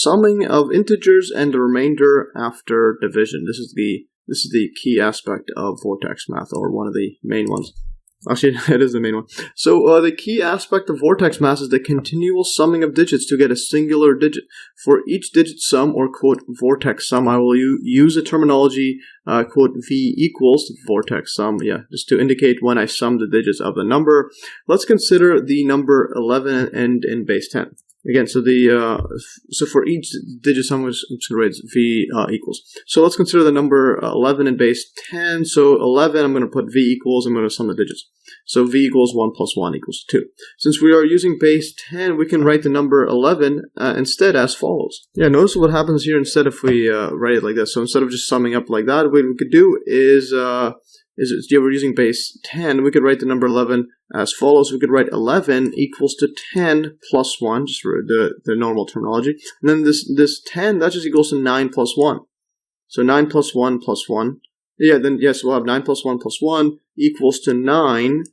summing of integers and the remainder after division. This is the key aspect of Vortex math, or one of the main ones. Actually, it is the main one. So the key aspect of Vortex math is the continual summing of digits to get a singular digit. For each digit sum, or quote Vortex sum, I will use the terminology quote V equals Vortex sum, just to indicate when I sum the digits of the number. Let's consider the number 11 and in base 10. Again, so for each digit sum, I'm just going to write V equals. So let's consider the number 11 in base 10. So 11, I'm going to put V equals, I'm going to sum the digits. So V equals 1 plus 1 equals 2. Since we are using base 10, we can write the number 11 instead as follows. Yeah, notice what happens here instead if we write it like this. So instead of just summing up like that, what we could do is we're using base 10, we could write the number 11 as follows. We could write 11 equals to 10 plus 1, just for the normal terminology. And then this 10, that just equals to 9 plus 1. So 9 plus 1 plus 1. Yeah, then yes, we'll have 9 plus 1 plus 1 equals to 9.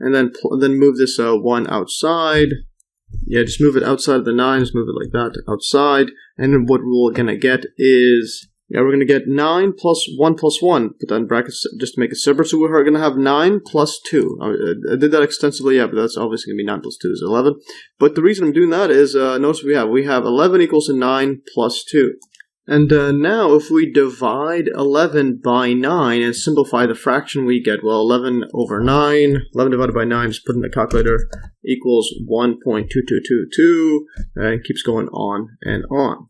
And then move this 1 outside. Yeah, just move it outside of the 9. Just move it like that, outside. And then what we're going to get is... we're going to get 9 plus 1 plus 1. Put that in brackets just to make it separate. So we're going to have 9 plus 2. I did that extensively, but that's obviously going to be 9 plus 2 is 11. But the reason I'm doing that is, notice we have 11 equals to 9 plus 2. And now if we divide 11 by 9 and simplify the fraction, we get, well, 11 over 9. 11 divided by 9, just put in the calculator, equals 1.2222. And it keeps going on and on.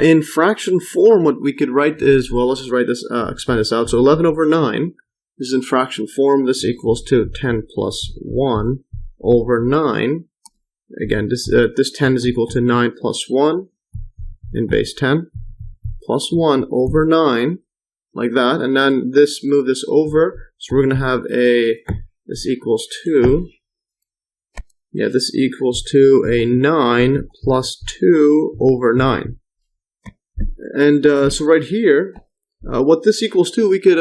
In fraction form, what we could write is, well, let's just write this, expand this out. So 11 over 9, this is in fraction form. This equals to 10 plus 1 over 9. Again, this 10 is equal to 9 plus 1 in base 10 plus 1 over 9, like that. And then move this over. So we're going to have this equals to, this equals to a 9 plus 2 over 9. And so right here, what this equals to, we could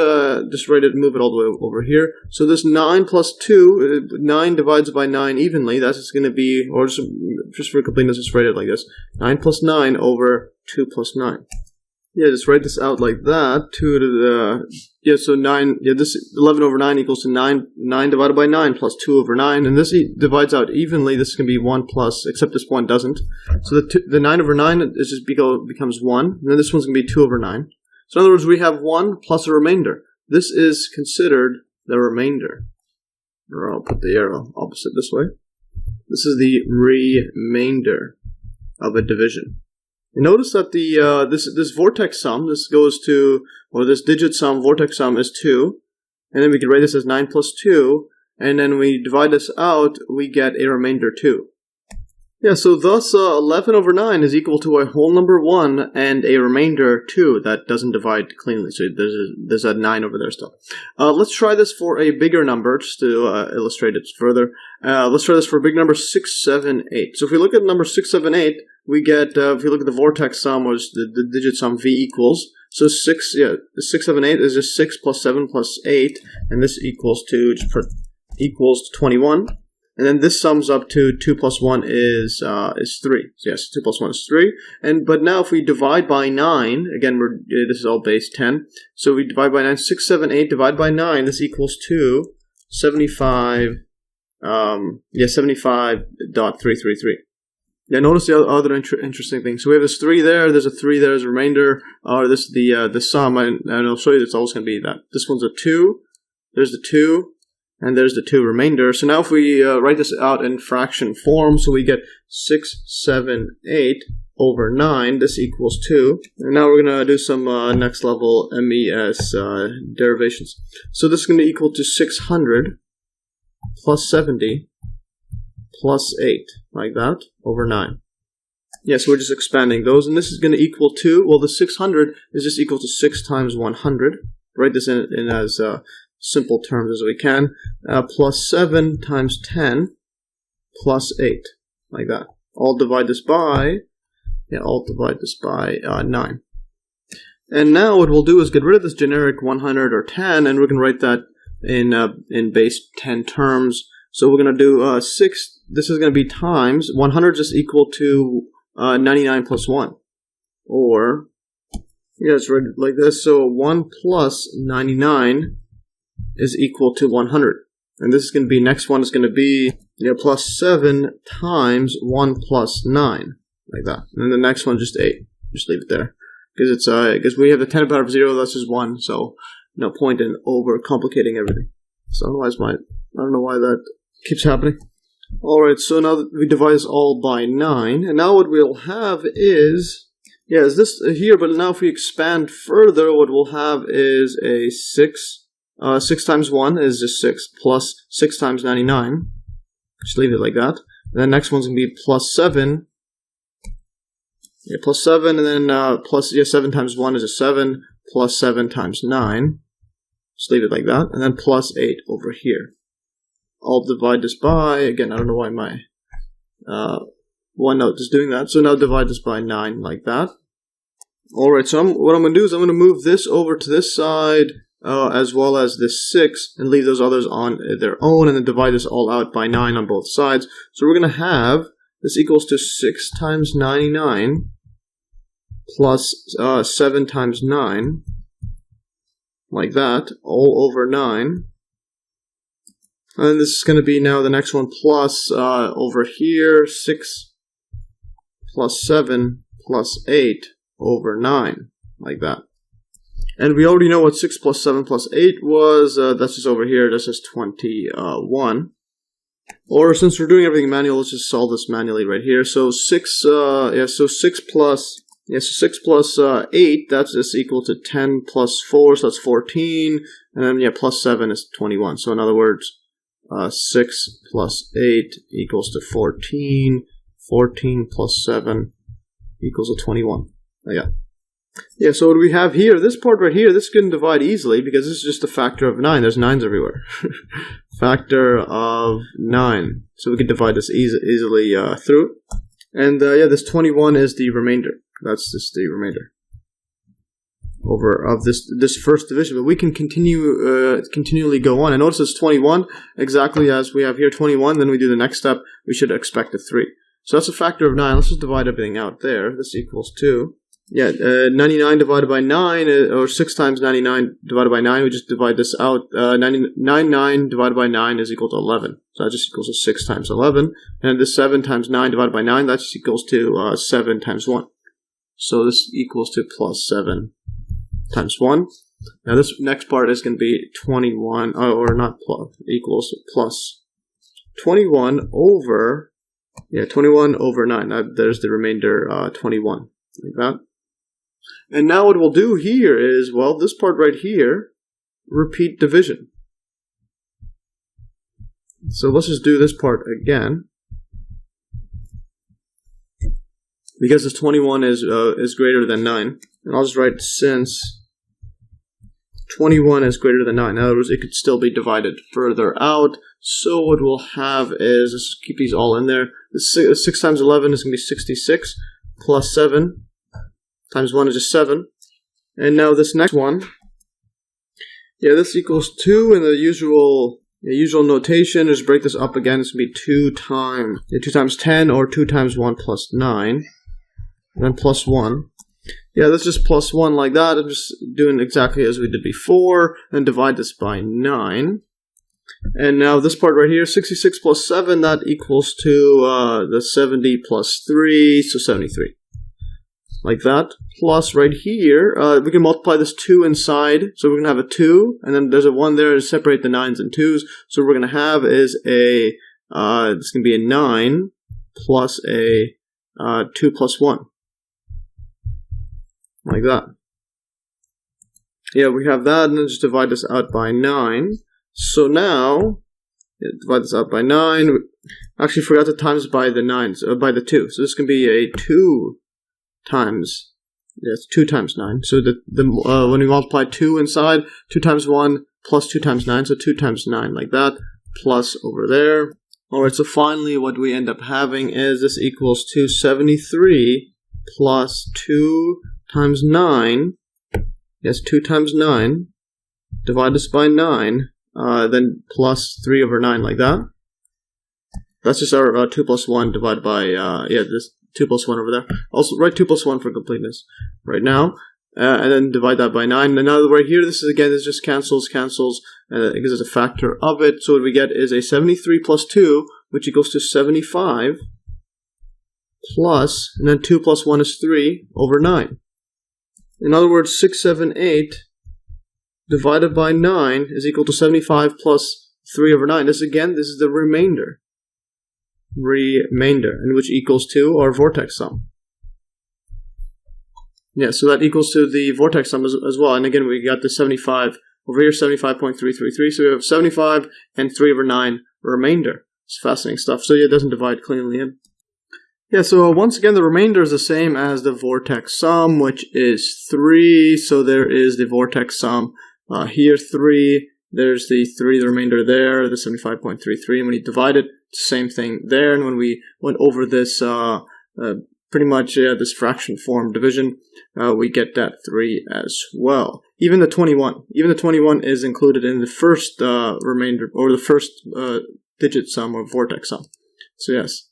just write it, move it all the way over here. So this 9 plus 2, 9 divides by 9 evenly. That's just going to be, or just for completeness, just write it like this. 9 plus 9 over 2 plus 9. Yeah, just write this out like that. 2 to the, so 9, this 11 over 9 equals to 9 divided by 9 plus 2 over 9. And this divides out evenly. This is going to be 1 plus, except this one doesn't. So the 9 over 9 is just becomes 1. And then this one's going to be 2 over 9. So in other words, we have 1 plus a remainder. This is considered the remainder. Or I'll put the arrow opposite this way. This is the remainder of a division. And notice that this vortex sum, this goes to, or this digit sum, vortex sum is 2. And then we can write this as 9 plus 2. And then we divide this out, we get a remainder 2. Yeah, so thus 11 over 9 is equal to a whole number 1 and a remainder 2 that doesn't divide cleanly. So there's that 9 over there still. Let's try this for a bigger number just to illustrate it further. Let's try this for a big number 6, 7, 8. So if we look at number 6, 7, 8, we get, if we look at the vortex sum, or the digit sum, V equals. So 6, 7, 8 is just 6 plus 7 plus 8, and this equals to, equals 21. And then this sums up to 2 plus 1 is 3. So yes, 2 plus 1 is 3. But now if we divide by 9, again, this is all base 10. So we divide by 9, 6, 7, 8, divide by 9, this equals to 75, 75.333. Yeah, notice the other interesting thing. So we have this 3 there, there's a 3 there as a remainder, or this the sum, and I'll show you it's always going to be that. This one's a 2, there's the 2, and there's the 2 remainder. So now if we write this out in fraction form, so we get 6, 7, 8 over 9, this equals 2. And now we're going to do some next level MES derivations. So this is going to equal to 600 plus 70 plus 8, like that, over 9. Yeah, so we're just expanding those, and this is going to equal to, well, the 600 is just equal to 6 times 100. Write this in as simple terms as we can, plus 7 times 10 plus 8, like that. All divide this by 9. And now what we'll do is get rid of this generic 100 or 10, and we're going to write that in base 10 terms. So we're going to do 6, this is going to be times, 100 is just equal to 99 plus 1. Or, yeah, let's write it like this. So 1 plus 99 is equal to 100. And this is going to be, next one is going to be plus 7 times 1 plus 9. Like that. And then the next one just 8. Just leave it there. Because it's because we have the 10 to the power of 0, that's just 1. So no point in over complicating everything. So otherwise I don't know why that keeps happening. Alright, so now that we divide this all by 9, and now what we'll have is, is this here, but now if we expand further, what we'll have is a 6. 6 times 1 is just 6, plus 6 times 99. Just leave it like that. And then next one's going to be plus 7. Yeah, plus 7, and then plus 7 times 1 is a 7, plus 7 times 9. Just leave it like that. And then plus 8 over here. I'll divide this by, again, I don't know why my OneNote is doing that. So now divide this by 9 like that. Alright, so what I'm going to do is I'm going to move this over to this side, as well as this 6, and leave those others on their own, and then divide this all out by 9 on both sides. So we're going to have, this equals to 6 times 99 plus 7 times 9, like that, all over 9. And this is going to be now the next one plus over here, 6 plus 7 plus 8 over 9, like that. And we already know what 6 plus 7 plus 8 was. That's just over here. This is 21. Or since we're doing everything manual, let's just solve this manually right here. So 6 plus 8, that's just equal to 10 plus 4, so that's 14. And then, plus 7 is 21. So in other words, 6 plus 8 equals to 14. 14 plus 7 equals to 21. Yeah, so what do we have here? This part right here, this can divide easily because this is just a factor of 9. There's 9s everywhere. Factor of 9. So we can divide this easily through. And this 21 is the remainder. That's just the remainder of this first division. But we can continually go on. And notice it's 21, exactly as we have here 21. Then we do the next step. We should expect a 3. So that's a factor of 9. Let's just divide everything out there. This equals 2. 99 divided by 9, or 6 times 99 divided by 9, we just divide this out. 99 divided by 9 is equal to 11. So that just equals to 6 times 11. And this 7 times 9 divided by 9, that just equals to 7 times 1. So this equals to plus 7 times 1. Now this next part is going to be 21, or not plus, equals plus 21 over, 21 over 9. There's the remainder, 21, like that. And now what we'll do here is, well, this part right here, repeat division. So let's just do this part again. Because this 21 is greater than 9. And I'll just write since 21 is greater than 9. In other words, it could still be divided further out. So what we'll have is, let's just keep these all in there. 6 times 11 is going to be 66 plus 7. Times 1 is just 7. And now this next one, this equals 2 in the usual notation. Just break this up again. It's going to be 2 times 10, or 2 times 1 plus 9. And then plus 1. That's just plus 1 like that. I'm just doing exactly as we did before. And divide this by 9. And now this part right here, 66 plus 7, that equals to the 70 plus 3, so 73. Like that. Plus right here, we can multiply this 2 inside. So we're going to have a 2, and then there's a 1 there to separate the 9s and 2s. So what we're going to have is it's going to be a 9 plus a 2 plus 1. Like that. We have that, and then just divide this out by 9. So now, divide this out by 9. Actually, forgot to times by the 9s, by the 2. So this can be a 2 times, it's 2 times 9. So when we multiply 2 inside, 2 times 1 plus 2 times 9, so 2 times 9 like that, plus over there. Alright, so finally what we end up having is this equals to 73 plus 2 times 9, 2 times 9, divide this by 9, then plus 3 over 9 like that. That's just our 2 plus 1 divided by, this 2 plus 1 over there. Also, write 2 plus 1 for completeness right now. And then divide that by 9. And now right here, this just cancels, it gives us a factor of it. So what we get is a 73 plus 2, which equals to 75, plus, and then 2 plus 1 is 3 over 9. In other words, 678 divided by 9 is equal to 75 plus 3 over 9. This is the remainder, and which equals to our vortex sum. Yeah, so that equals to the vortex sum as well. And again, we got the 75 over here, 75.333. So we have 75 and 3 over 9 remainder. It's fascinating stuff. So yeah, it doesn't divide cleanly in. Yeah, so once again, the remainder is the same as the vortex sum, which is 3. So there is the vortex sum here, 3. There's the 3, the remainder there, the 75.33. And when you divide it, it's the same thing there. And when we went over this pretty much this fraction form division, we get that 3 as well. Even the 21 is included in the first remainder, or the first digit sum or vortex sum. So yes,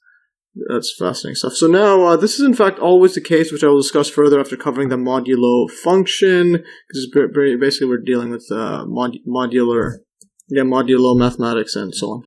that's fascinating stuff. So now this is in fact always the case, which I will discuss further after covering the modulo function, because basically we're dealing with modulo mathematics and so on.